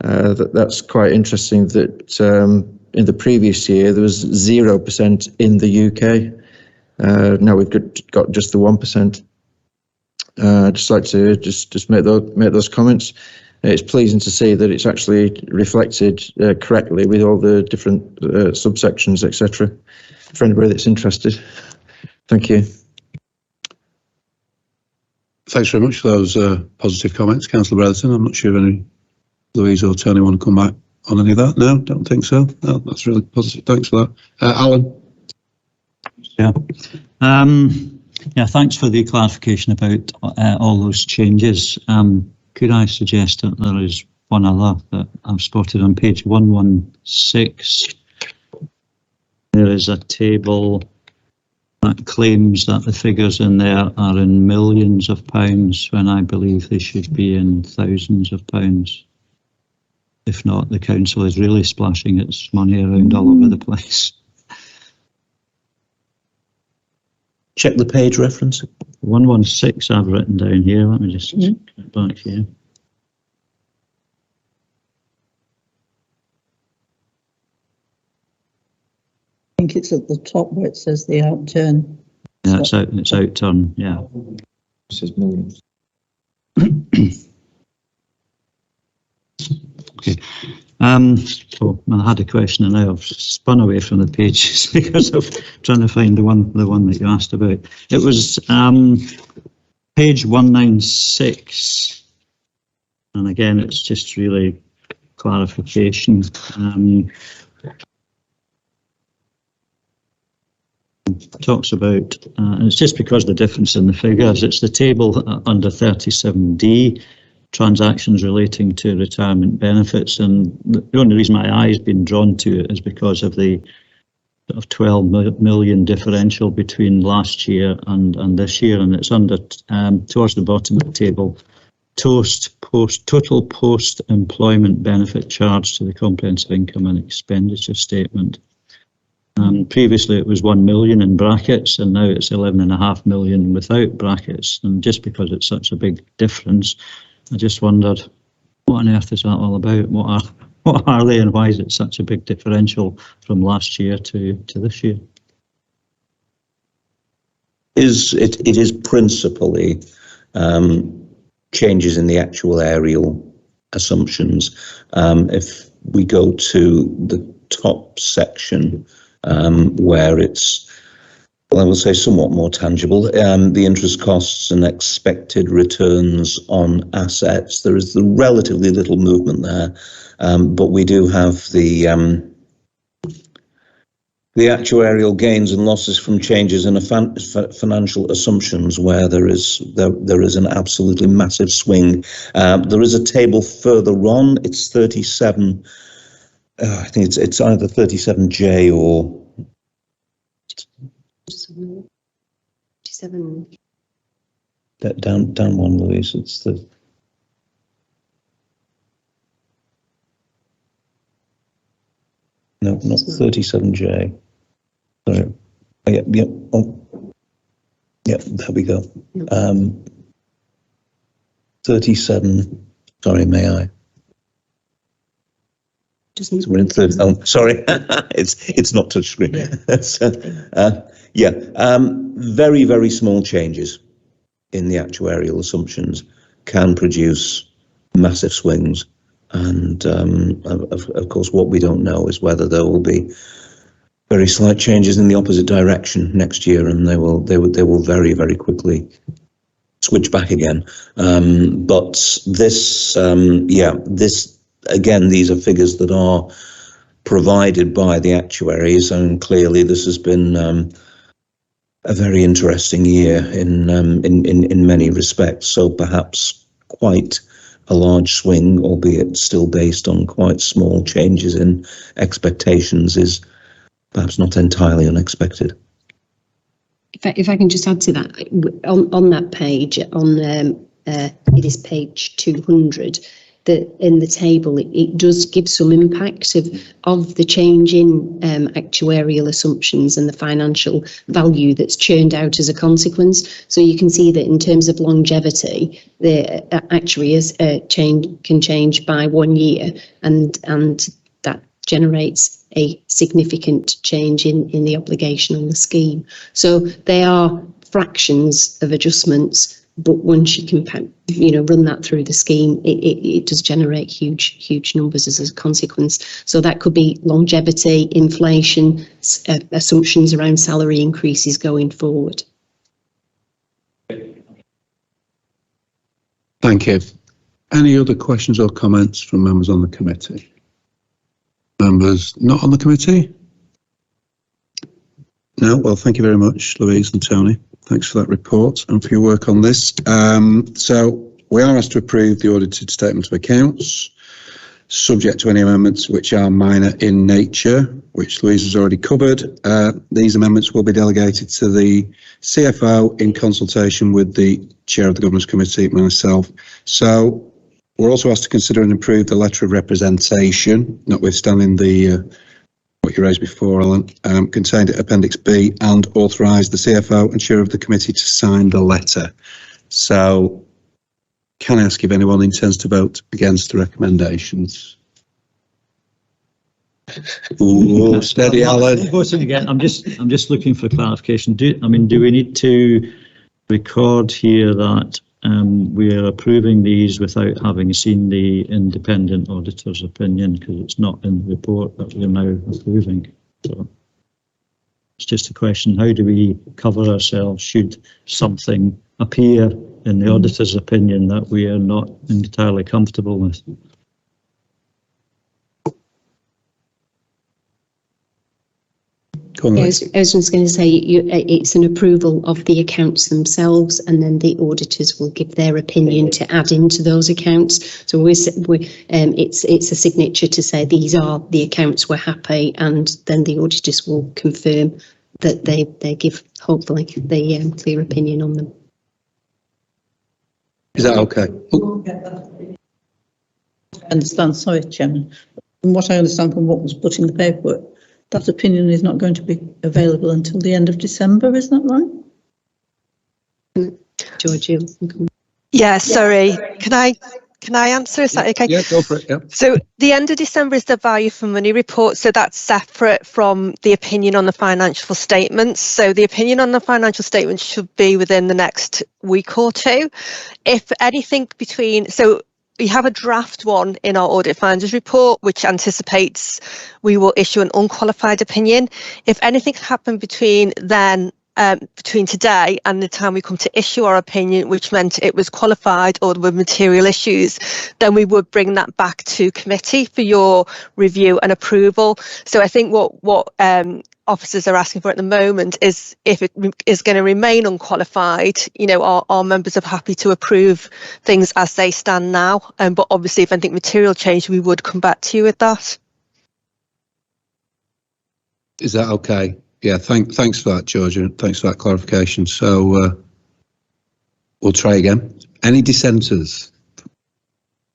That's quite interesting that in the previous year there was 0% in the UK. Now we've got just the 1%. I'd just like to just make those comments. It's pleasing to see that it's actually reflected correctly with all the different subsections, etc. For anybody that's interested. Thank you. Thanks very much for those positive comments, Councillor Brotherton. I'm not sure if any Louise or Tony want to come back on any of that. No, don't think so. No, that's really positive. Thanks for that. Alan. Yeah. Yeah, thanks for the clarification about all those changes. Could I suggest that there is one other that I've spotted on page 116? There is a table that claims that the figures in there are in millions of pounds when I believe they should be in thousands of pounds. If not, the council is really splashing its money around all over the place. Check the page reference. 116 I've written down here. Let me just get back here. I think it's at the top where it says the outturn. Yeah, it's outturn, yeah. This is millions. Okay. So I had a question and now I've spun away from the pages because of trying to find the one that you asked about. It was page 196, and again it's just really clarification. Talks about, and it's just because the difference in the figures, it's the table under 37D, transactions relating to retirement benefits, and the only reason my eye's been drawn to it is because of the sort of 12 million differential between last year and this year, and it's under towards the bottom of the table, total post-employment benefit charge to the comprehensive income and expenditure statement. Previously it was 1 million in brackets and now it's 11.5 million without brackets, and just because it's such a big difference, I just wondered what on earth is that all about? What are they and why is it such a big differential from last year to this year? It is principally changes in the actuarial assumptions. If we go to the top section, where it's, well, I will say somewhat more tangible, the interest costs and expected returns on assets, there is relatively little movement there, but we do have the actuarial gains and losses from changes in financial assumptions, where there is an absolutely massive swing. There is a table further on. It's 37. I think it's either 37J or 27. Down one, Louise. It's the no, not 37J. Sorry. Oh, yeah. Oh, yeah. There we go. 37. Sorry, may I? We're in third. Oh, sorry, it's not touchscreen. Yeah, very, very small changes in the actuarial assumptions can produce massive swings, and of course, what we don't know is whether there will be very slight changes in the opposite direction next year, and they will very, very quickly switch back again. But this, this. Again, these are figures that are provided by the actuaries, and clearly this has been a very interesting year in many respects. So perhaps quite a large swing, albeit still based on quite small changes in expectations, is perhaps not entirely unexpected. If I can just add to that, on that page, it is page 200. That in the table, it does give some impact of the change in actuarial assumptions and the financial value that's churned out as a consequence. So you can see that in terms of longevity, the actuaries can change by 1 year, and that generates a significant change in the obligation on the scheme. So they are fractions of adjustments. But once you can, run that through the scheme, it does generate huge numbers as a consequence. So that could be longevity, inflation, assumptions around salary increases going forward. Thank you. Any other questions or comments from members on the committee? Members not on the committee? No? Well, thank you very much, Louise and Tony. Thanks for that report and for your work on this. So we are asked to approve the audited statement of accounts, subject to any amendments which are minor in nature, which Louise has already covered. These amendments will be delegated to the CFO in consultation with the Chair of the Governance Committee, myself. So we're also asked to consider and approve the letter of representation, notwithstanding the what you raised before, Alan, contained at Appendix B, and authorise the CFO and Chair of the Committee to sign the letter. So can I ask if anyone intends to vote against the recommendations? Ooh, steady, Alan. Voting again. I'm just looking for clarification. Do we need to record here that we are approving these without having seen the independent auditor's opinion, because it's not in the report that we're now approving? So it's just a question: how do we cover ourselves should something appear in the auditor's opinion that we are not entirely comfortable with? I was going to say it's an approval of the accounts themselves, and then the auditors will give their opinion to add into those accounts. So it's a signature to say these are the accounts, we're happy, and then the auditors will confirm that they give hopefully the clear opinion on them. Is that okay? I understand, sorry, Chairman. From what I understand from what was put in the paperwork, that opinion is not going to be available until the end of December, is that right? Georgia. Yeah, sorry. Can I answer? Is that okay? Yeah, go for it. Yeah. So the end of December is the value for money report. So that's separate from the opinion on the financial statements. So the opinion on the financial statements should be within the next week or two. If anything so we have a draft one in our audit findings report, which anticipates we will issue an unqualified opinion. If anything happened between today and the time we come to issue our opinion, which meant it was qualified or there were material issues, then we would bring that back to committee for your review and approval. So I think what officers are asking for at the moment is, if it is going to remain unqualified, our members are happy to approve things as they stand now. But obviously, if anything material changed, we would come back to you with that. Is that okay? Yeah, thanks for that, Georgia. Thanks for that clarification. So we'll try again. Any dissenters?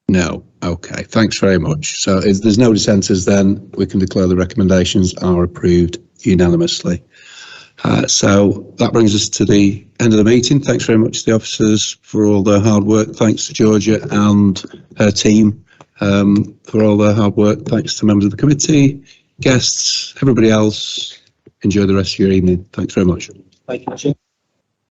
No. Okay, thanks very much. So if there's no dissenters, then we can declare the recommendations are approved unanimously. So that brings us to the end of the meeting. Thanks very much to the officers for all their hard work. Thanks to Georgia and her team for all their hard work. Thanks to members of the committee, guests, everybody else. Enjoy the rest of your evening. Thanks very much. Thank you, Chair.